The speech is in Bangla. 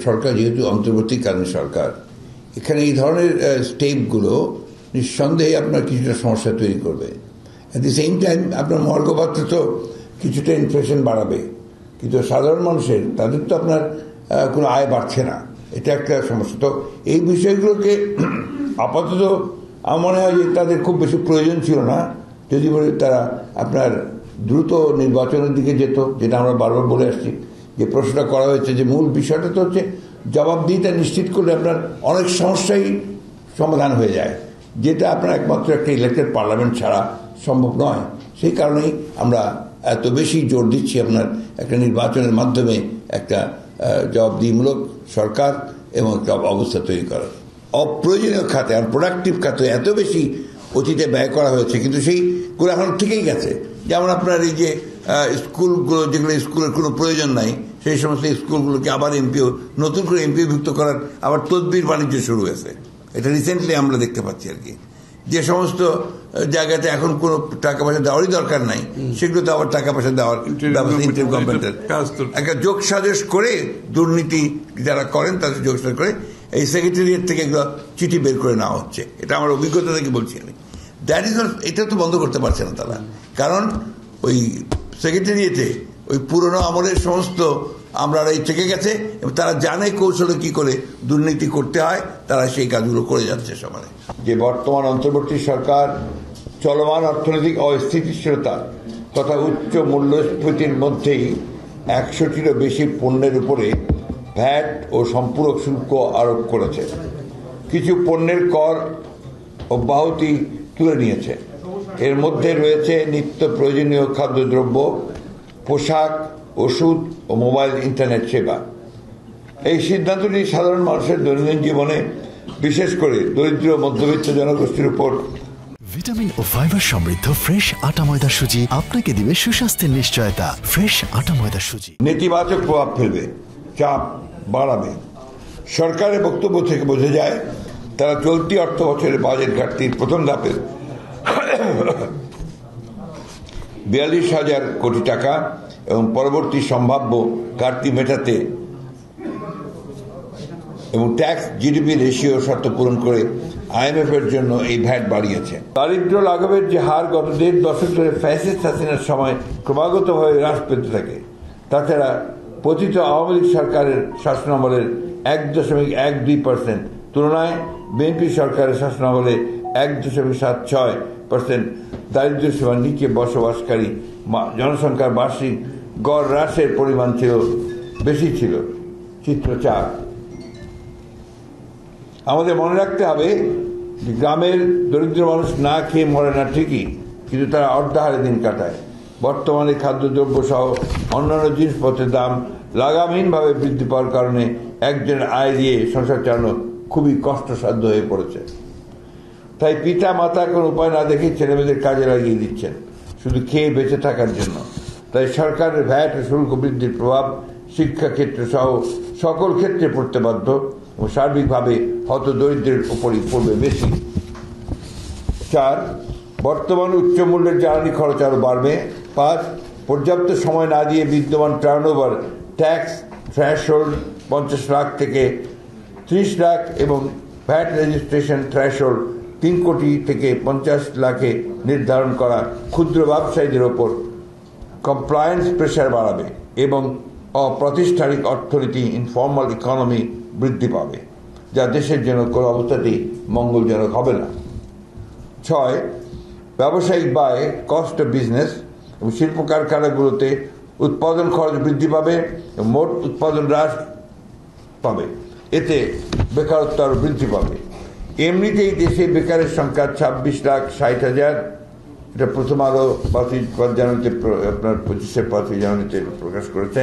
সরকার যেহেতু অন্তর্বর্তীকালীন সরকার, এখানে এই ধরনের স্টেপগুলো নিঃসন্দেহে আপনার কিছুটা সমস্যা তৈরি করবে। অ্যাট দি সেম টাইম আপনার মহার্ঘভাতা তো কিছুটা ইনফ্লেশন বাড়াবে, কিন্তু সাধারণ মানুষের তাদের তো আপনার কোনো আয় বাড়ছে না, এটা একটা সমস্যা। তো এই বিষয়গুলোকে আপাতত আমার মনে হয় যে তাদের খুব বেশি প্রয়োজন ছিল না, যদি বলে তারা আপনার দ্রুত নির্বাচনের দিকে যেত, যেটা আমরা বারবার বলে আসছি। যে প্রশ্নটা করা হয়েছে যে মূল বিষয়টা তো হচ্ছে জবাবদিহিতা নিশ্চিত করলে আপনার অনেক সমস্যাই সমাধান হয়ে যায়, যেটা আপনার একমাত্র একটা ইলেক্টেড পার্লামেন্ট ছাড়া সম্ভব নয়। সেই কারণেই আমরা এত বেশি জোর দিচ্ছি আপনার একটা নির্বাচনের মাধ্যমে একটা জবাবদিহিমূলক সরকার এবং একটা অবস্থা তৈরি করার। অপ্রয়োজনীয় খাতে আর প্রোডাক্টিভ খাতে এত বেশি অতীতে ব্যয় করা হয়েছে, কিন্তু সেইগুলো এখন ঠিকই গেছে। যেমন আপনার এই যে স্কুলগুলো, যেগুলো স্কুলের কোনো প্রয়োজন নাই, সেই সমস্ত স্কুলগুলোকে আবার নতুন করে এমপিওভুক্ত করার আবার তদবির বাণিজ্য শুরু হয়েছে। এটা রিসেন্টলি আমরা দেখতে পাচ্ছি আর কি। যে সমস্ত জায়গাতে এখন কোনো টাকা পয়সা দেওয়ারই দরকার নাই, সেগুলোতে আবার টাকা পয়সা দেওয়ার ব্যবস্থা ইন্টার গভর্নমেন্টের একটা যোগ সাজস করে, দুর্নীতি যারা করেন তাদের যোগ সাজস করে এই সেক্রেটারিয়েট থেকে এগুলো চিঠি বের করে নেওয়া হচ্ছে। এটা আমার অভিজ্ঞতা থেকে বলছি আমি। দ্যাট ইজ নট, এটা তো বন্ধ করতে পারছে না তারা, কারণ ওই সেক্রেটারিয়েটে ওই পুরনো আমলের সমস্ত আমরা এই থেকে গেছে এবং তারা জানে কৌশলে কি করে দুর্নীতি করতে হয়, তারা সেই কাজগুলো করে যাচ্ছে সমানে। যে বর্তমান অন্তর্বর্তী সরকার চলমান অর্থনৈতিক অস্থিতিশীলতা তথা উচ্চ মূল্যস্ফীতির মধ্যেই 100টিরও বেশি পণ্যের উপরে ভ্যাট ও সম্পূরক শুল্ক আরোপ করেছে। কিছু পণ্যের কর অব্যাহতি তুলে নিয়েছে। এর মধ্যে রয়েছে নিত্য প্রয়োজনীয় খাদ্যদ্রব্য, পোশাক, ওষুধ ও মোবাইল ইন্টারনেট সেবা। এই সিদ্ধান্তটি সাধারণ মানুষের দৈনন্দিন জীবনে, বিশেষ করে দরিদ্র মধ্যবিত্ত জনগোষ্ঠীর উপর ভিটামিন ও ফাইবার সমৃদ্ধ ফ্রেশ আটা ময়দা সুজি আপনাকে দিবে সুস্বাস্থ্যের নিশ্চয়তা। ফ্রেশ আটা ময়দা সুজি নেতিবাচক প্রভাব ফেলবে, চাপ বাড়াবে। সরকারের বক্তব্য থেকে বোঝা যায় তারা চলতি অর্থ বছরের বাজেট ঘাটতির প্রথম ধাপে 42,000 কোটি টাকা এবং পরবর্তী সম্ভাব্য ঘাটতি মেটাতে এবং ট্যাক্স জিডিপি রেশিও শর্ত পূরণ করে IMF এর জন্য এই ভ্যাট বাড়িয়েছে। দারিদ্র লাঘবের যে হার গত 1.5 দশক ধরে ফ্যাসিস্ট হাসিনার সময় ক্রমাগতভাবে হ্রাস পেতে থাকে, তাছাড়া পতিত আওয়ামী লীগ সরকারের শাসনামলের 1.12% তুলনায় বিএনপি সরকারের শাসনামলে 1.76% দারিদ্র সীমার নিচে বসবাসকারী জনসংখ্যার বার্ষিক গড় হ্রাসের পরিমাণ বেশি ছিল। চিত্র 4। আমাদের মনে রাখতে হবে যে গ্রামের দরিদ্র মানুষ না খেয়ে মরে না ঠিকই, কিন্তু তারা অর্ধাহারে দিন কাটায়। বর্তমানে খাদ্যদ্রব্য সহ অন্যান্য জিনিসপত্রের দাম লাগামহীনভাবে বৃদ্ধি পাওয়ার কারণে একজনের আয় দিয়ে সংসার চালানো খুবই কষ্টসাধ্য হয়ে পড়েছে। তাই পিতা মাতা কোনো উপায় না দেখে ছেলেমেয়েদের কাজে লাগিয়ে দিচ্ছেন শুধু খেয়ে বেঁচে থাকার জন্য। তাই সরকারের ভ্যাট ও শুল্ক বৃদ্ধির প্রভাব শিক্ষাক্ষেত্রে সহ সকল ক্ষেত্রে পড়তে বাধ্য ও সার্বিকভাবে হতদরিদ্রের উপরই পড়বে বেশি। 4. বর্তমান উচ্চ মূল্যের জ্বালানি খরচ আরও বাড়বে। 5. পর্যাপ্ত সময় না দিয়ে বিদ্যমান টার্নওভার ট্যাক্স থ্রেশহোল্ড 50 লাখ থেকে 30 লাখ এবং ভ্যাট রেজিস্ট্রেশন থ্রেশহোল্ড 3 কোটি থেকে 50 লাখে নির্ধারণ করা ক্ষুদ্র ব্যবসায়ীদের ওপর কমপ্লায়েন্স প্রেশার বাড়াবে এবং অপ্রাতিষ্ঠানিক অর্থনীতি ইনফর্মাল ইকোনমি বৃদ্ধি পাবে, যা দেশের জন্য কোনো অবস্থাতেই মঙ্গলজনক হবে না। 6. ব্যবসায়িক ব্যয় কস্ট অফ বিজনেস এবং শিল্প কারখানাগুলোতে উৎপাদন খরচ বৃদ্ধি পাবে এবং মোট উৎপাদন হ্রাস পাবে। এতে বেকারত্ব আরও বৃদ্ধি পাবে। এমনিতেই দেশে বেকারের সংখ্যা 26,60,000। এটা প্রথম আলো 5 জানুয়ারিতে আপনার 25 জানুয়ারিতে প্রকাশ করেছে।